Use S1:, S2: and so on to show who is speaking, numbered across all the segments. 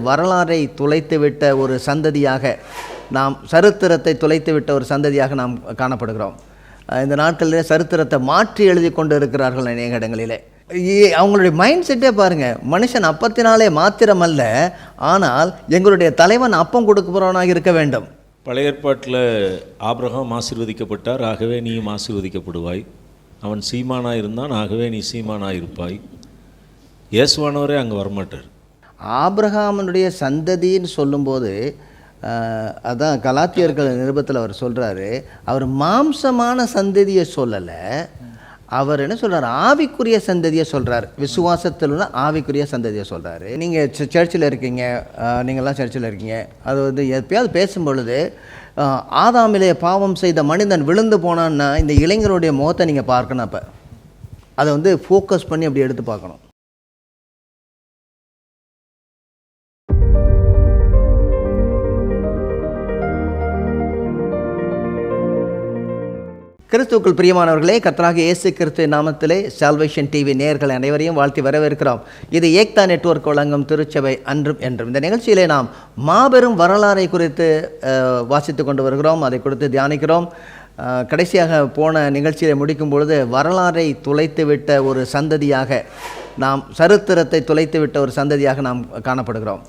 S1: வரலாறை துளைத்துவிட்ட ஒரு சந்ததியாக நாம், சரித்திரத்தை துளைத்துவிட்ட ஒரு சந்ததியாக நாம் காணப்படுகிறோம். இந்த நாட்களில் சரித்திரத்தை மாற்றி எழுதி கொண்டு இருக்கிறார்கள் அநேக இடங்களிலே. அவங்களுடைய மைண்ட் செட்டே பாருங்கள், மனுஷன் அப்பத்தினாலே மாத்திரமல்ல, ஆனால் எங்களுடைய தலைவன் அப்பம் கொடுக்க போகிறவனாக இருக்க வேண்டும்.
S2: பழைய ஏற்பாட்டில் ஆபிரகாம் ஆசீர்வதிக்கப்பட்டார், ஆகவே நீயும் ஆசீர்வதிக்கப்படுவாய். அவன் சீமானாக இருந்தான், ஆகவே நீ சீமானாக இருப்பாய். இயேசுவானவரே அங்கே வரமாட்டார்.
S1: ஆபிரகாமனுடைய சந்ததின்னு சொல்லும்போது அதான் கலாத்தியர்கள் நிருபத்தில் அவர் சொல்கிறாரு, அவர் மாம்சமான சந்ததியை சொல்லலை, அவர் என்ன சொல்கிறார், ஆவிக்குரிய சந்ததியை சொல்கிறார். விசுவாசத்தில் உள்ள ஆவிக்குரிய சந்ததியை சொல்கிறாரு. நீங்கள் சர்ச்சில் இருக்கீங்க, நீங்கள்லாம் சர்ச்சில் இருக்கீங்க, அது வந்து எப்பயாவது பேசும்பொழுது ஆதாமிலே பாவம் செய்த மனிதன் விழுந்து போனான்னா இந்த இளைஞருடைய முகத்தை நீங்கள் பார்க்கணும். அப்போ அதை வந்து ஃபோக்கஸ் பண்ணி அப்படி எடுத்து பார்க்கணும். கிறிஸ்துவுக்குள் பிரியமானவர்களே, கர்த்தராகிய இயேசு கிறிஸ்து நாமத்திலே சால்வேஷன் டிவி நேயர்கள் அனைவரையும் வாழ்த்தி வரவேற்கிறோம். இது ஏக்தா நெட்வொர்க் வழங்கும் திருச்சபை அன்றும் என்றும். இந்த நிகழ்ச்சியிலே நாம் மாபெரும் வரலாறை குறித்து வாசித்து கொண்டு வருகிறோம், அதை குறித்து தியானிக்கிறோம். கடைசியாக போன நிகழ்ச்சியை முடிக்கும் பொழுது வரலாறை துளைத்துவிட்ட ஒரு சந்ததியாக நாம், சரித்திரத்தை துளைத்துவிட்ட ஒரு சந்ததியாக நாம் காணப்படுகிறோம்.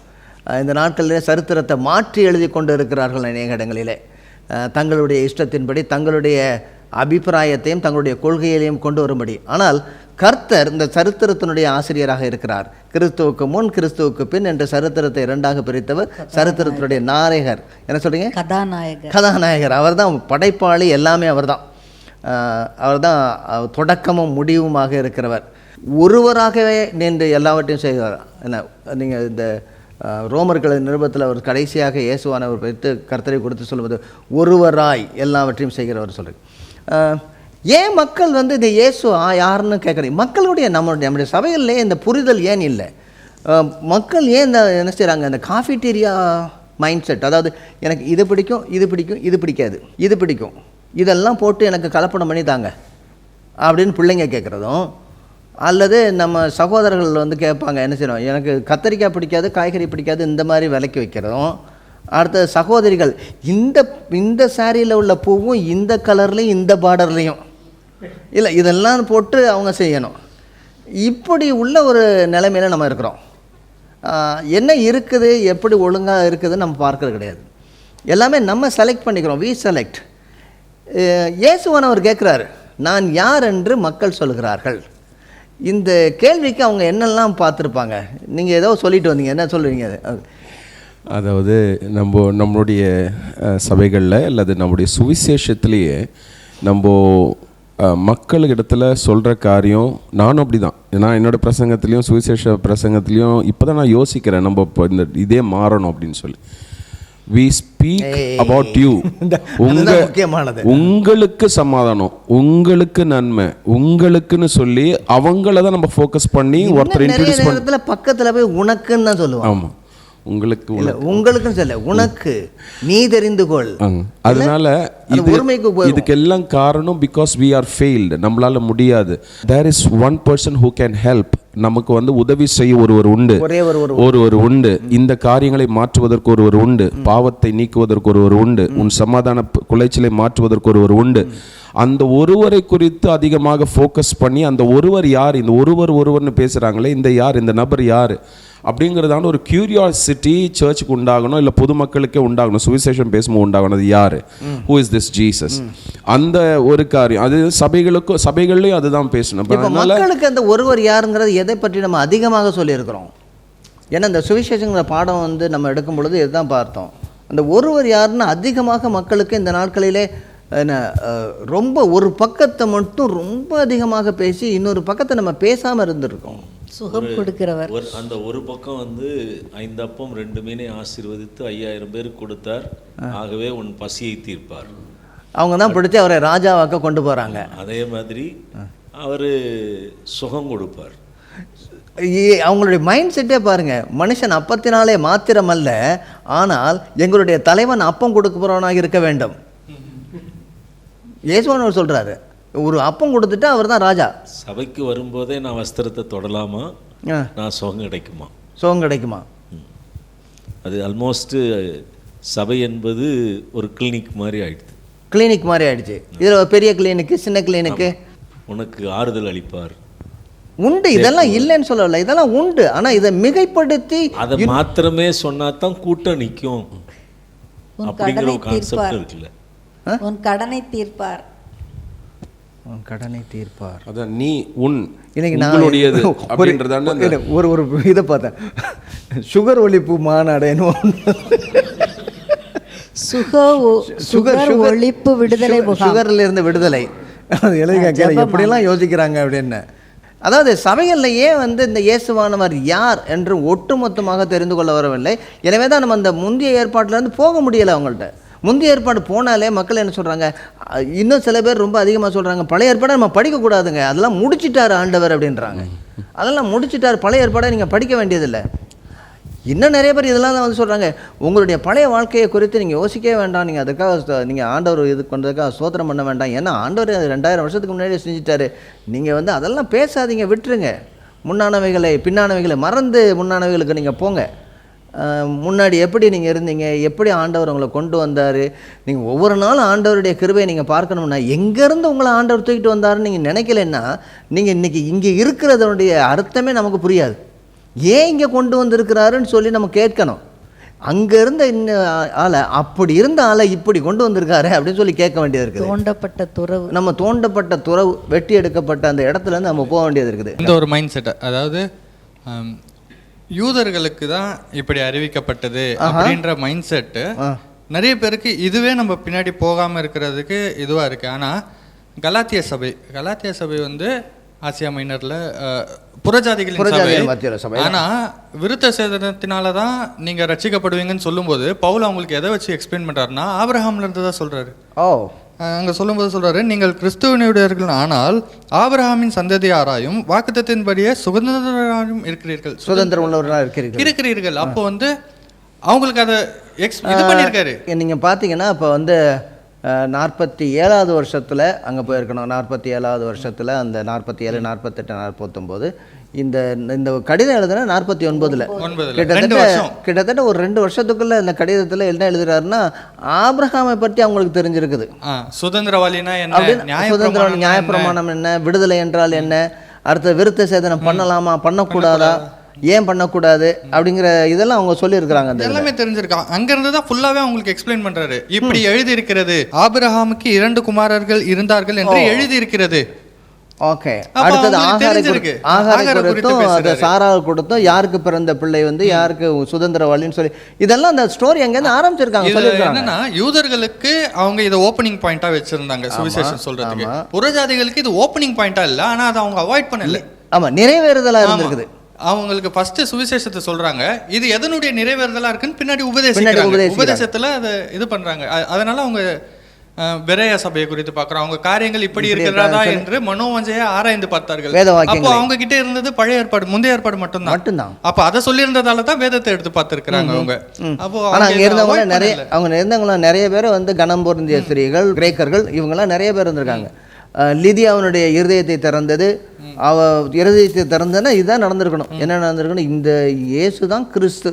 S1: இந்த நாட்களில் சரித்திரத்தை மாற்றி எழுதி கொண்டு இருக்கிறார்கள் அநேக இடங்களிலே. தங்களுடைய இஷ்டத்தின்படி, தங்களுடைய அபிப்பிராயத்தையும் தங்களுடைய கொள்கையிலையும் கொண்டு வரும்படி. ஆனால் கர்த்தர் இந்த சரித்திரத்தினுடைய ஆசிரியராக இருக்கிறார். கிறிஸ்துவுக்கு முன், கிறிஸ்துவுக்கு பின் என்று சரித்திரத்தை இரண்டாக பிரித்தவர் சரித்திரத்தினுடைய நாயகர். என்ன சொல்றீங்க? கதாநாயகர். அவர் தான் படைப்பாளி, எல்லாமே அவர் தான். அவர் தான் தொடக்கமும் முடிவுமாக இருக்கிறவர். ஒருவராகவே நின்று எல்லாவற்றையும் செய்கிறார். என்ன, நீங்கள் இந்த ரோமர்கள் நிருபத்தில் அவர் கடைசியாக இயேசுவானவர் வைத்து கர்த்தரை கொடுத்து சொல்வது ஒருவராய் எல்லாவற்றையும் செய்கிறவர் சொல்கிறேன். ஏன் மக்கள் வந்து இந்த இயேசு யாருன்னு கேட்குறீங்க? மக்களுடைய நம்முடைய சபைகளிலே இந்த புரிதல் ஏன் இல்லை? மக்கள் ஏன் இந்த என்ன செய்கிறாங்க, இந்த காஃபிடீரியா மைண்ட் செட், அதாவது எனக்கு இது பிடிக்கும், இது பிடிக்கும், இது பிடிக்காது, இது பிடிக்கும், இதெல்லாம் போட்டு எனக்கு கலப்படம் பண்ணி தாங்க அப்படின்னு பிள்ளைங்க கேட்குறதும், அல்லது நம்ம சகோதரர்கள் வந்து கேட்பாங்க, என்ன செய்யணும், எனக்கு கத்தரிக்காய் பிடிக்காது, காய்கறி பிடிக்காது, இந்த மாதிரி விலைக்கு வைக்கிறதும். அடுத்த சகோதரிகள், இந்த சாரியில் உள்ள பூவும் இந்த கலர்லேயும் இந்த பார்டர்லேயும் இல்லை, இதெல்லாம் போட்டு அவங்க செய்யணும். இப்படி உள்ள ஒரு நிலைமையில் நம்ம இருக்கிறோம். என்ன இருக்குது, எப்படி ஒழுங்காக இருக்குதுன்னு நம்ம பார்க்கறது கிடையாது. எல்லாமே நம்ம செலக்ட் பண்ணிக்கிறோம், வி செலக்ட். இயேசுவானவர் கேட்குறாரு, நான் யார் என்று மக்கள் சொல்கிறார்கள். இந்த கேள்விக்கு அவங்க என்னெல்லாம் பார்த்துருப்பாங்க? நீங்கள் ஏதோ சொல்லிட்டு வந்தீங்க, என்ன சொல்லுவீங்க?
S3: அதாவது நம்மளுடைய சபைகளில் அல்லது நம்முடைய சுவிசேஷத்துலேயே நம்ம மக்களிடத்தில் சொல்கிற காரியம், நானும் அப்படி தான். நான் என்னோடய பிரசங்கத்துலேயும் சுவிசேஷ பிரசங்கத்துலேயும் இப்போ தான் நான் யோசிக்கிறேன், நம்ம இப்போ இதே மாறணும் அப்படின்னு சொல்லி. We speak about you. உங்களுக்கு சமாதானம், உங்களுக்கு நன்மை, உங்களுக்குன்னு சொல்லி அவங்கள தான் நம்ம ஃபோக்கஸ் பண்ணி ஒருத்தர் இன்ட்ரோடியூஸ் பண்ணி
S1: பக்கத்தில் போய் உனக்குன்னு தான் சொல்லுவோம்.
S3: ஆமாம், உங்களுக்கு
S1: உங்களுக்குன்னு சொல்ல, உனக்கு நீ தெரிந்து கொள்.
S3: அதனால இதுக்கெல்லாம் காரணம் பிகாஸ் we are failed. நம்மளால முடியாது. There is one person who can help. நமக்கு வந்து உதவி செய்ய ஒருவர் உண்டு, ஒருவர் உண்டு. இந்த காரியங்களை மாற்றுவதற்கு ஒருவர் உண்டு, பாவத்தை நீக்குவதற்கு ஒருவர் உண்டு, உன் சமாதான குலைச்சலை மாற்றுவதற்கு ஒருவர் உண்டு. அந்த ஒருவரை குறித்து அதிகமாக ஃபோக்கஸ் பண்ணி, அந்த ஒருவர் யார், இந்த ஒருவர்னு பேசுகிறாங்களே, இந்த யார், இந்த நபர் யார் அப்படிங்கிறதான ஒரு கியூரியாசிட்டி சர்ச்சுக்கு உண்டாகணும், இல்லை பொதுமக்களுக்கே உண்டாகணும். சுவிசேஷம் பேசும்போது உண்டாகணும், அது யார், ஹூ இஸ் திஸ் ஜீசஸ். அந்த ஒரு காரியம் அது சபைகள்லையும் அதுதான் பேசணும்.
S1: மக்களுக்கு அந்த ஒருவர் யாருங்கிறது எதை பற்றி நம்ம அதிகமாக சொல்லியிருக்கிறோம். ஏன்னா இந்த சுவிசேஷங்கிற பாடம் வந்து நம்ம எடுக்கும் பொழுது இதுதான் பார்த்தோம். அந்த ஒருவர் யாருன்னு அதிகமாக மக்களுக்கு இந்த நாட்களிலே என்ன, ரொம்ப ஒரு பக்கத்தை மட்டும் ரொம்ப அதிகமாக பேசி இன்னொரு பக்கத்தை நம்ம பேசாமல் இருந்திருக்கோம்.
S4: சுகம் கொடுக்கிறவர்.
S2: அந்த ஒரு பக்கம் வந்து 5 அப்பம் 2 மீனை ஆசீர்வதித்து 5000 பேருக்கு கொடுத்தார், ஆகவே உன் பசியை தீர்ப்பார்.
S1: அவங்க தான் பிடிச்சி அவரை ராஜாவாக்க கொண்டு போகிறாங்க.
S2: அதே மாதிரி அவர் சுகம் கொடுப்பார்.
S1: அவங்களுடைய மைண்ட் செட்டே பாருங்கள், மனுஷன் அப்பத்தினாலே மாத்திரமல்ல, ஆனால் எங்களுடைய தலைவன் அப்பம் கொடுக்க போகிறவனாக இருக்க வேண்டும். இயேசுவானவர் சொல்கிறாரு, ஒரு அப்பம் கொடுத்துட்டு அவர் தான் ராஜா.
S2: சபைக்கு வரும்போதே நான் வஸ்திரத்தை தொடலாமா, நான் சுகம் கிடைக்குமா?
S1: சுகம் கிடைக்குமா?
S2: அது ஆல்மோஸ்ட்டு சபை என்பது ஒரு கிளினிக் மாதிரி ஆயிடுது.
S1: கிளினிக் மாதிரி ஆயிடுச்சு. இதில் பெரிய கிளினிக்கு, சின்ன கிளினிக்கு.
S2: உனக்கு ஆறுதல் அளிப்பார்
S1: உண்டு, இதெல்லாம் இல்லைன்னு சொல்லல, இதெல்லாம் உண்டு. ஆனால் இதை மிகைப்படுத்தி
S2: அதை மாத்திரமே சொன்னா தான் கூட்டம் நிற்கும் அப்படிங்கிற ஒரு கான்செப்ட் இருக்குல்ல.
S4: உன் கடனை தீர்ப்பார்,
S1: உன் கடனை தீர்ப்பார்.
S3: அதான் நீ உன்
S1: இன்னைக்கு
S3: உங்களுடையது அப்படின்றதான
S1: ஒரு இதை பார்த்தேன், சுகர் ஒழிப்பு மாநாடு,
S4: சுகர் ஒழிப்பு விடுதலை முகாம்,
S1: சுகர்ல இருந்து விடுதலை. அது எழுதிக்க எப்படியெல்லாம் யோசிக்கிறாங்க அப்படின்னு. அதாவது சபைகளில் ஏன் இந்த இயேசுவானவர் யார் என்று ஒட்டுமொத்தமாக தெரிந்து கொள்ள வரவில்லை. எனவே தான் நம்ம அந்த முந்தைய ஏற்பாட்டிலேருந்து போக முடியலை அவங்கள்ட்ட. முந்தைய ஏற்பாடு போனாலே மக்கள் என்ன சொல்கிறாங்க, இன்னும் சில பேர் ரொம்ப அதிகமாக சொல்கிறாங்க, பழைய ஏற்பாடை நம்ம படிக்கக்கூடாதுங்க, அதெல்லாம் முடிச்சிட்டார் ஆண்டவர் அப்படின்றாங்க. அதெல்லாம் முடிச்சிட்டார், பழைய ஏற்பாடை நீங்கள் படிக்க வேண்டியதில்லை. இன்னும் நிறைய பேர் இதெல்லாம் தான் சொல்கிறாங்க, உங்களுடைய பழைய வாழ்க்கையை குறித்து நீங்கள் யோசிக்கவே வேண்டாம், நீங்கள் அதுக்காக நீங்கள் ஆண்டவர் இது பண்ணுறதுக்காக சோத்திரம் பண்ண வேண்டாம், ஏன்னா ஆண்டவர் 2000 வருஷத்துக்கு முன்னாடியே செஞ்சுட்டாரு. நீங்கள் அதெல்லாம் பேசாதீங்க, விட்டுருங்க. முன்னானவைகளை பின்னானவைகளை மறந்து முன்னானவைகளுக்கு நீங்கள் போங்க. முன்னாடி எப்படி நீங்கள் இருந்தீங்க, எப்படி ஆண்டவர் உங்களை கொண்டு வந்தார், நீங்கள் ஒவ்வொரு நாளும் ஆண்டவருடைய கிருபையை நீங்கள் பார்க்கணும்னா எங்கேருந்து உங்களை ஆண்டவர் தூக்கிட்டு வந்தாருன்னு நீங்கள் நினைக்கலன்னா நீங்கள் இன்றைக்கி இங்கே இருக்கிறதனுடைய அர்த்தமே நமக்கு புரியாது. ஏன் இங்கே கொண்டு வந்திருக்கிறாருன்னு சொல்லி நம்ம கேட்கணும். அங்கே இருந்த ஆளை, அப்படி இருந்த ஆளை இப்படி கொண்டு வந்திருக்காரு அப்படின்னு சொல்லி கேட்க வேண்டியது இருக்குது.
S4: தோண்டப்பட்ட துறவு,
S1: நம்ம தோண்டப்பட்ட துறவு, வெட்டி எடுக்கப்பட்ட அந்த இடத்துலேருந்து நம்ம போக வேண்டியது இருக்குது.
S5: இந்த ஒரு மைண்ட் செட், அதாவது யூதர்களுக்கு தான் இப்படி அறிவிக்கப்பட்டது அப்படின்ற மைண்ட் செட்டு நிறைய பேருக்கு இதுவே நம்ம பின்னாடி போகாமல் இருக்கிறதுக்கு இதுவாக இருக்குது. ஆனால் கலாத்திய சபை ஆசியா மைனர்ல புறஜாதிகளின் சபை. ஆனா விருத்த சேதனத்தினால தான் நீங்க ரட்சிக்கப்படுவீங்கன்னு சொல்லும்போது பவுல் அவங்களுக்கு எதை வச்சு எக்ஸ்பிளைன் பண்றாருன்னா ஆபிரகாம்ல இருந்து தான் சொல்றாரு. அங்க சொல்லும்போது சொல்றாரு, நீங்கள் கிறிஸ்துவனுடையவர்கள் ஆனால் ஆபிரகாமின் சந்ததியாராயும் வாக்குத்தத்தின்படியே சுதந்திரராயும் இருக்கிறீர்கள்,
S1: சுதந்திரம் உள்ளவர்களாக
S5: இருக்கிறீர்கள். அப்போ அவங்களுக்கு அதை இது பண்ணியிருக்காரு.
S1: நீங்க பாத்தீங்கன்னா இப்போ 47வது வருஷத்தில் அங்கே போயிருக்கணும். 47வது வருஷத்தில் அந்த 47, 48, 49 இந்த கடிதம் எழுதுனா 49ல் கிட்டத்தட்ட ஒரு 2 வருஷத்துக்குள்ள இந்த கடிதத்தில் என்ன எழுதுறாருன்னா ஆபிரகாமை பற்றி அவங்களுக்கு தெரிஞ்சிருக்குது.
S5: சுதந்திரவாளினா என்ன,
S1: சுதந்திரம் நியாயப்பிரமாணம் என்ன, விடுதலை என்றால் என்ன, அடுத்த விருத்த சேதனம் பண்ணலாமா பண்ணக்கூடாதா, ஏன் பண்ணக்கூடாது அப்படிங்கிற இதெல்லாம் அவங்க சொல்லியிருக்கிறாங்க.
S5: எல்லாமே தெரிஞ்சிருக்காங்க. அங்கிருந்து தான் ஃபுல்லாவே அவங்களுக்கு எக்ஸ்பிளைன் பண்றாரு. இப்படி எழுதி இருக்கிறது, ஆபிரகாமுக்கு 2 குமாரர்கள் இருந்தார்கள் என்று எழுதி இருக்கிறது.
S1: ஓகே, அடுத்தது ஆகாரை கொடுத்தும் சாராவை கொடுத்தும் யாருக்கு பிறந்த பிள்ளை யாருக்கு சுதந்திரவாளின்னு சொல்லி இதெல்லாம் அந்த ஸ்டோரி அங்கேருந்து ஆரம்பிச்சிருக்காங்க.
S5: என்னன்னா யூதர்களுக்கு அவங்க இதை ஓப்பனிங் பாயிண்டா வச்சிருந்தாங்க சுவிசேஷம் சொல்றதுக்கு. புறஜாதிகளுக்கு இது ஓப்பனிங் பாயிண்டா இல்லை, ஆனா அதை அவங்க அவாய்ட் பண்ணல.
S1: ஆமா, நிறைவேறுதலா இருந்திருக்குது.
S5: அவங்களுக்கு ஃபர்ஸ்ட் சுவிசேஷத்தை சொல்றாங்க, இது எதனுடைய நிறைவேறுதலா இருக்குன்னு பின்னாடி உபதேசத்துல அதை இது பண்றாங்க. அதனால அவங்க பெரேயா சபையை குறித்து பார்க்குறோம், அவங்க காரியங்கள் இப்படி இருக்கிறதா என்று மனோவஞ்சையை ஆராய்ந்து பார்த்தார்கள். அப்போ அவங்க கிட்ட இருந்தது பழைய ஏற்பாடு, முந்தைய ஏற்பாடு மட்டும்தான். அப்போ அதை சொல்லியிருந்ததால தான் வேதத்தை எடுத்து பார்த்துருக்காங்க அவங்க. அப்போ
S1: அங்கே இருந்தவங்க நிறைய பேர் கனம் பொருந்திய ஸ்திரீகள், கிரேக்கர்கள், இவங்கெல்லாம் நிறைய பேர் இருந்திருக்காங்க. லிதியாவுடைய இருதயத்தை திறந்தது, அவ இருதயத்தை திறந்ததுன்னா இதுதான் நடந்திருக்கணும். என்ன நடந்திருக்கணும், இந்த இயேசு தான் கிறிஸ்து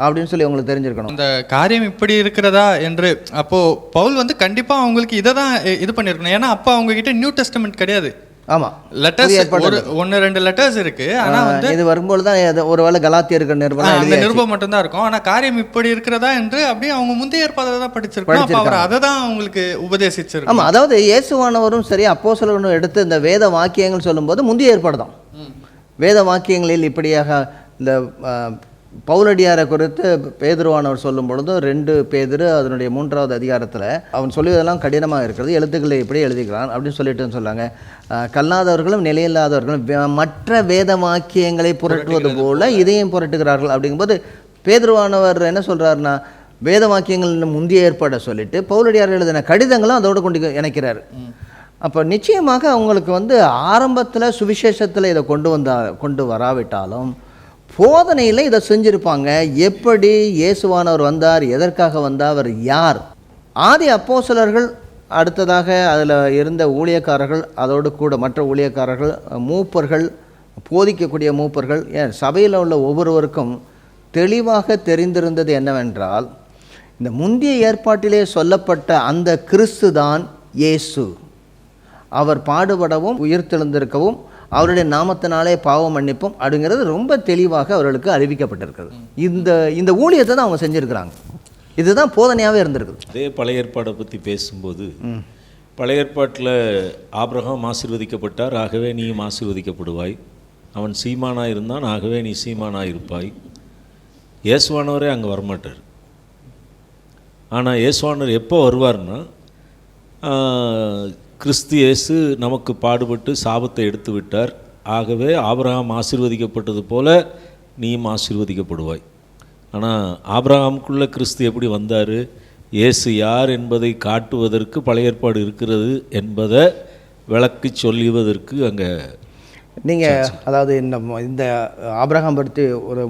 S1: அப்படின்னு சொல்லி அவங்களுக்கு தெரிஞ்சிருக்கணும்.
S5: இந்த காரியம் இப்படி இருக்கிறதா என்று அப்போ பவுல் கண்டிப்பா அவங்களுக்கு இதை தான் இது பண்ணிருக்கணும். ஏன்னா அப்போ அவங்க கிட்ட நியூ டெஸ்டமெண்ட் கிடையாது.
S1: ஆமா,
S5: லெட்டர்ஸ் 1-2 லெட்டர்ஸ் இருக்கு. ஆனா
S1: இது வரும்போது தான் ஒருவேளை கலாத்தியருக்கு
S5: நிருபம் மட்டும் தான் இருக்கும். ஆனா காரியம் இப்படி இருக்கிறதா என்று அப்படியே அவங்க முந்தைய ஏற்பாதை தான் படிச்சிருக்காங்க. அப்ப அவர் அதை தான் அவங்களுக்கு உபதேசிச்சிருக்காங்க.
S1: ஆமா, அதாவது இயேசுவானவரும் சரி அப்போஸ்தலர்களும் எடுத்து இந்த வேத வாக்கியங்கள் சொல்லும்போது முந்தைய ஏற்பாடு தான். வேத வாக்கியங்களில் இப்படியாக இந்த பவுலடியாரை குறித்து பேதுருவானவர் சொல்லும் பொழுது 2 பேதுரு அதனுடைய 3வது அதிகாரத்தில் அவன் சொல்லுவதெல்லாம் கடினமாக இருக்கிறது, எழுத்துக்களை இப்படி எழுதிக்கிறான் அப்படின்னு சொல்லிட்டு சொல்லாங்க. கல்லாதவர்களும் நிலையில்லாதவர்களும் மற்ற வேத வாக்கியங்களை புரட்டுவது போல இதையும் புரட்டுகிறார்கள். அப்படிங்கும்போது பேதுருவானவர் என்ன சொல்கிறாருன்னா, வேத வாக்கியங்கள் முந்தைய ஏற்பாடை சொல்லிட்டு பவுலடியார் எழுதின கடிதங்களும் அதோடு கொண்டு இணைக்கிறார். அப்போ நிச்சயமாக அவங்களுக்கு ஆரம்பத்தில் சுவிசேஷத்தில் இதை கொண்டு வராவிட்டாலும் போதனையில் இதை செஞ்சுருப்பாங்க. எப்படி இயேசுவானவர் வந்தார், எதற்காக வந்தார், அவர் யார். ஆதி அப்போஸ்தலர்கள், அடுத்ததாக அதில் இருந்த ஊழியக்காரர்கள், அதோடு கூட மற்ற ஊழியக்காரர்கள், மூப்பர்கள், போதிக்கக்கூடிய மூப்பர்கள், ஏன் சபையில் உள்ள ஒவ்வொருவருக்கும் தெளிவாக தெரிந்திருந்தது என்னவென்றால், இந்த முந்தைய ஏற்பாட்டிலே சொல்லப்பட்ட அந்த கிறிஸ்து தான் இயேசு. அவர் பாடுபடவும் உயிர்த்தெழுந்திருக்கவும் அவருடைய நாமத்தினாலே பாவ மன்னிப்பும் அப்படிங்கிறது ரொம்ப தெளிவாக அவர்களுக்கு அறிவிக்கப்பட்டிருக்கிறது. இந்த ஊழியத்தை தான் அவங்க செஞ்சுருக்கிறாங்க. இதுதான் போதனையாகவே இருந்திருக்குது.
S2: அதே பழைய ஏற்பாடை பற்றி பேசும்போது, பழைய ஏற்பாட்டில் ஆபிரகாம் ஆசீர்வதிக்கப்பட்டார், ஆகவே நீயும் ஆசீர்வதிக்கப்படுவாய். அவன் சீமானாக இருந்தான், ஆகவே நீ சீமானாக இருப்பாய். இயேசுவானவரே அங்கே வரமாட்டார். ஆனால் இயேசுவானவர் எப்போ வருவார்னா, கிறிஸ்து இயேசு நமக்கு பாடுபட்டு சாபத்தை எடுத்து விட்டார், ஆகவே ஆபிரகாம் ஆசீர்வதிக்கப்பட்டது போல நீயும் ஆசீர்வதிக்கப்படுவாய். ஆனால் ஆபிரகாமுக்குள்ளே கிறிஸ்து எப்படி வந்தார், இயேசு யார் என்பதை காட்டுவதற்கு பழைய ஏற்பாடு இருக்கிறது என்பதை விளக்கி சொல்லுவதற்கு அங்கே
S1: நீங்கள் அதாவது இந்த ஆபிரகாம் பற்றி ஒரு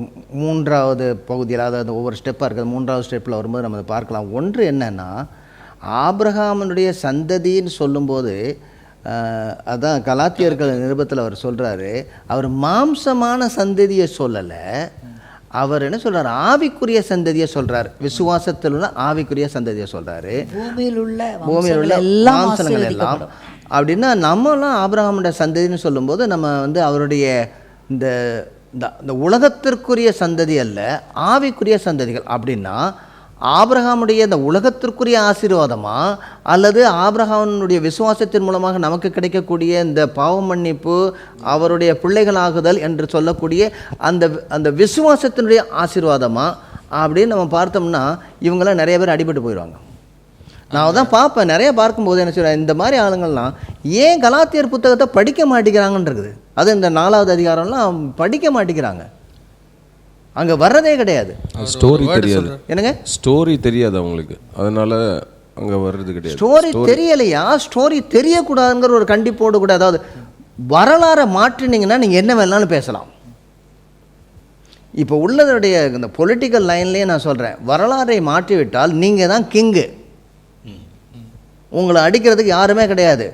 S1: 3வது பகுதியில், அதாவது ஒவ்வொரு ஸ்டெப்பாக இருக்குது, 3வது ஸ்டெப்பில் வரும்போது நம்ம பார்க்கலாம். ஒன்று என்னென்னா, ஆபிரகாமனுடைய சந்ததின்னு சொல்லும்போது, அதான் கலாத்தியர்கள் நிருபத்தில் அவர் சொல்கிறாரு, அவர் மாம்சமான சந்ததியை சொல்லலை, அவர் என்ன சொல்கிறார், ஆவிக்குரிய சந்ததியை சொல்கிறார். விசுவாசத்தில் உள்ள ஆவிக்குரிய சந்ததியை சொல்கிறாரு. பூமியில் உள்ள மாம்சங்கள் எல்லாம் அப்படின்னா, நம்மளாம் ஆபிரகாமுடைய சந்ததின்னு சொல்லும்போது நம்ம வந்து அவருடைய இந்த உலகத்திற்குரிய சந்ததி அல்ல, ஆவிக்குரிய சந்ததிகள். அப்படின்னா ஆபிரகாமுடைய இந்த உலகத்திற்குரிய ஆசீர்வாதமா, அல்லது ஆபிரகாமுடைய விசுவாசத்தின் மூலமாக நமக்கு கிடைக்கக்கூடிய இந்த பாவ மன்னிப்பு, அவருடைய பிள்ளைகளாகுதல் என்று சொல்லக்கூடிய அந்த விசுவாசத்தினுடைய ஆசீர்வாதமா அப்படின்னு நம்ம பார்த்தோம்னா, இவங்களாம் நிறைய பேர் அடிபட்டு போயிடுவாங்க. நான் தான் பார்ப்பேன், நிறைய பார்க்கும்போது என்ன சொல்கிறேன், இந்த மாதிரி ஆளுங்கள்லாம் ஏன் கலாத்தியர் புத்தகத்தை படிக்க மாட்டேங்கிறாங்கன்னு இருக்குது. அது இந்த 4வது அதிகாரம்லாம் படிக்க மாட்டேங்கிறாங்க, அங்கே வர்றதே கிடையாது.
S3: ஸ்டோரி தெரியாது.
S1: என்னங்க,
S3: ஸ்டோரி தெரியாது அவங்களுக்கு, அதனால அங்கே வர்றது கிடையாது.
S1: ஸ்டோரி தெரியலையா, ஸ்டோரி தெரியக்கூடாதுங்கிற ஒரு கண்டிப்போடு கூட, அதாவது வரலாறை மாற்றினீங்கன்னா நீங்கள் என்ன வேணாலும் பேசலாம். இப்போ உள்ளதுடைய இந்த பொலிட்டிக்கல் லைன்லேயே நான் சொல்கிறேன், வரலாறை மாற்றிவிட்டால் நீங்கள் தான் கிங்கு, உங்களை அடிக்கிறதுக்கு யாருமே கிடையாது.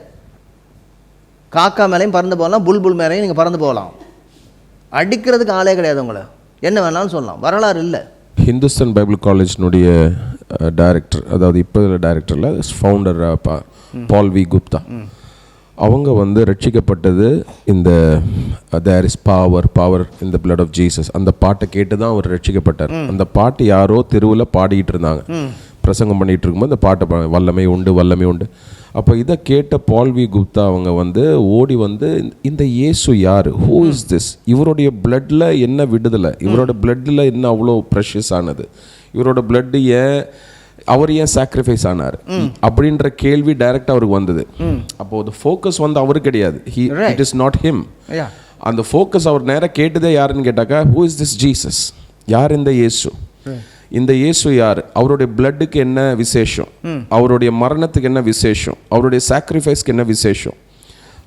S1: காக்கா மேலேயும் பறந்து போகலாம், புல்புல் மேலேயும் நீங்கள் பறந்து போகலாம், அடிக்கிறதுக்கு ஆளே கிடையாது. உங்களை என்ன வேணாலும் சொல்லலாம், வரலாறு இல்லை.
S3: ஹிந்துஸ்தான் பைபிள் காலேஜினுடைய டைரக்டர், அதாவது இப்போ டைரக்டரில் ஃபவுண்டர் பால் வி குப்தா, அவங்க வந்து ரட்சிக்கப்பட்டது இந்த there is power in the blood of Jesus அந்த பாட்டை கேட்டு தான் அவர் ரட்சிக்கப்பட்டார். அந்த பாட்டு யாரோ தெருவில் பாடிக்கிட்டு இருந்தாங்க, பிரசங்கம் பண்ணிகிட்டு இருக்கும்போது அந்த பாட்டை வல்லமை உண்டு. அப்போ இதை கேட்ட பால் வி குப்தா அவங்க வந்து ஓடி வந்து, இந்த இயேசு யார், ஹூ இஸ் திஸ், இவருடைய பிளட்டில் என்ன விடுதலை, இவரோட பிளட்டில் என்ன அவ்வளோ ப்ரெஷியஸ் ஆனது, இவரோட பிளட்டு அவர் ஏன் சாக்ரிஃபைஸ் ஆனார் அப்படின்ற கேள்வி டைரக்டாக அவருக்கு வந்தது. அப்போது ஃபோக்கஸ் வந்து அவரு கிடையாது, இட் இஸ் நாட் ஹிம். அந்த ஃபோக்கஸ் அவர் நேராக கேட்டதே யாருன்னு கேட்டாக்கா, ஹூ இஸ் திஸ் ஜீசஸ், யார் இந்த இயேசு, இந்த இயேசு யார், அவருடைய பிளட்டுக்கு என்ன விசேஷம், அவருடைய மரணத்துக்கு என்ன விசேஷம், அவருடைய சாக்ரிஃபைஸ்க்கு என்ன விசேஷம்,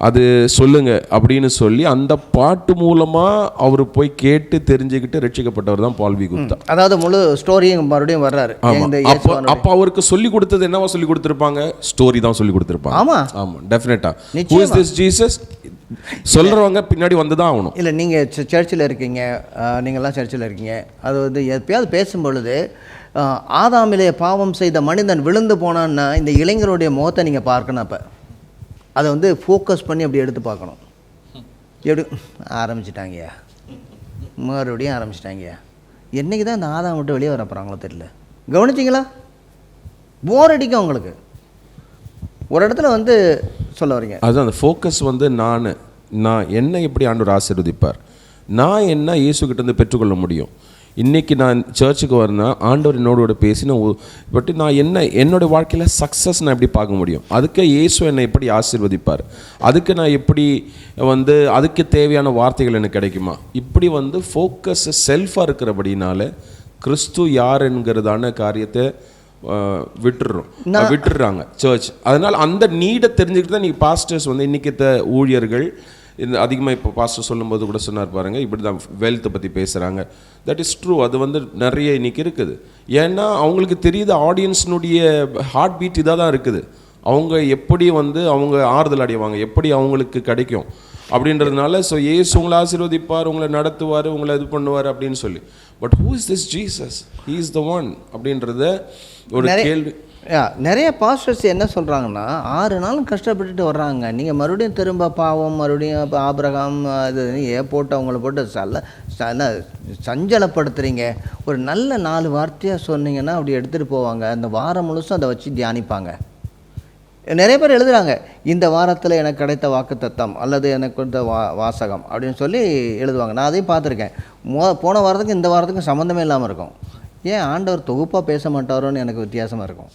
S3: அது சொல்லுங்க அப்படின்னு சொல்லி அந்த பாட்டு மூலமா அவர் போய் கேட்டு தெரிஞ்சுக்கிட்டு ரட்சிக்கப்பட்டவர் தான் பால் வி குப்தா.
S1: அதாவது முழு ஸ்டோரியும் மறுபடியும் வர்றாரு.
S3: அப்ப அவருக்கு சொல்லி கொடுத்தது என்னவா சொல்லி கொடுத்திருப்பாங்க, ஸ்டோரி தான் சொல்லி கொடுத்திருப்பாங்க. ஆமா டெஃபினட்டா, ஹூ இஸ் திஸ் ஜீசஸ் சொல்கிறவங்க பின்னாடி வந்து தான் ஆகணும்.
S1: இல்லை, நீங்கள் சர்ச்சில் இருக்கீங்க, நீங்கள்லாம் சர்ச்சில் இருக்கீங்க, அது வந்து எப்பயாவது பேசும்பொழுது ஆதாமிலே பாவம் செய்த மனிதன் விழுந்து போனான்னா இந்த இளைஞருடைய முகத்தை நீங்கள் பார்க்கணும். அப்போ அதை வந்து ஃபோக்கஸ் பண்ணி அப்படி எடுத்து பார்க்கணும். எப்படி ஆரம்பிச்சிட்டாங்கய்யா, மறுபடியும் ஆரம்பிச்சிட்டாங்கய்யா, என்றைக்கு தான் இந்த ஆதாம் விட்டு வெளியே வர போகிறாங்களோ தெரியல. கவனிச்சிங்களா? போர் அடிக்கும் உங்களுக்கு ஒரு இடத்துல வந்து சொல்ல வரீங்க.
S3: அதுதான் அந்த ஃபோக்கஸ் வந்து நான் என்ன எப்படி ஆண்டவர் ஆசீர்வதிப்பார், நான் என்ன இயேசுக்கிட்டேருந்து பெற்றுக்கொள்ள முடியும். இன்றைக்கி நான் சர்ச்சுக்கு வரேன்னா ஆண்டவர் என்னோட பேசினா பட் நான் என்னோடய வாழ்க்கையில் சக்ஸஸ் நான் எப்படி பார்க்க முடியும், அதுக்கு இயேசு என்னை எப்படி ஆசீர்வதிப்பார், அதுக்கு நான் எப்படி வந்து அதுக்கு தேவையான வார்த்தைகள் எனக்கு கிடைக்குமா, இப்படி வந்து ஃபோக்கஸ் செல்ஃபாக இருக்கிறபடினால கிறிஸ்து யார் என்கிறதான காரியத்தை விட்டுடுறாங்க சர்ச். அதனால் அந்த நீடை தெரிஞ்சுக்கிட்டு தான் நீங்கள் பாஸ்டர்ஸ் வந்து இன்றைக்கி ஊழியர்கள் இந்த அதிகமாக இப்போ பாஸ்டர் சொல்லும்போது கூட சொன்னார் பாருங்கள், இப்படி தான் வெல்த்தை பற்றி பேசுகிறாங்க. தட் இஸ் ட்ரூ, அது வந்து நிறைய இன்றைக்கி இருக்குது. ஏன்னா அவங்களுக்கு தெரியுது ஆடியன்ஸினுடைய ஹார்ட் பீட் இதாக தான் இருக்குது, அவங்க எப்படி வந்து அவங்க ஆறுதல் அடைவாங்க, எப்படி அவங்களுக்கு கிடைக்கும் அப்படின்றதுனால. ஸோ ஏசு உங்களை ஆசீர்வதிப்பார், உங்களை நடத்துவார், உங்களை இது பண்ணுவார் அப்படின்னு சொல்லி. But who is this Jesus, he is the one அப்படின்றத ஒரு கேள்வி.
S1: நிறைய பாஸ்டர்ஸ் என்ன சொல்கிறாங்கன்னா 6 நாளும் கஷ்டப்பட்டுட்டு வர்றாங்க, நீங்கள் மறுபடியும் திரும்ப பாவம் மறுபடியும் இப்போ ஆபிரகாம் அது போட்டு அவங்கள போட்டு சஞ்சலப்படுத்துகிறீங்க. ஒரு நல்ல 4 வார்த்தையாக சொன்னீங்கன்னா அப்படி எடுத்துகிட்டு போவாங்க, அந்த வாரம் முழுசும் அதை வச்சு தியானிப்பாங்க. நிறைய பேர் எழுதுகிறாங்க, இந்த வாரத்தில் எனக்கு கிடைத்த வாக்குத்தத்தம் அல்லது எனக்கு கொடுத்த வாசகம் அப்படின்னு சொல்லி எழுதுவாங்க. நான் அதையும் பார்த்துருக்கேன். போன வாரத்துக்கும் இந்த வாரத்துக்கும் சம்மந்தமே இல்லாமல் இருக்கும். ஏன் ஆண்டவர் தொகுப்பாக பேச மாட்டாரோன்னு எனக்கு வித்தியாசமாக இருக்கும்.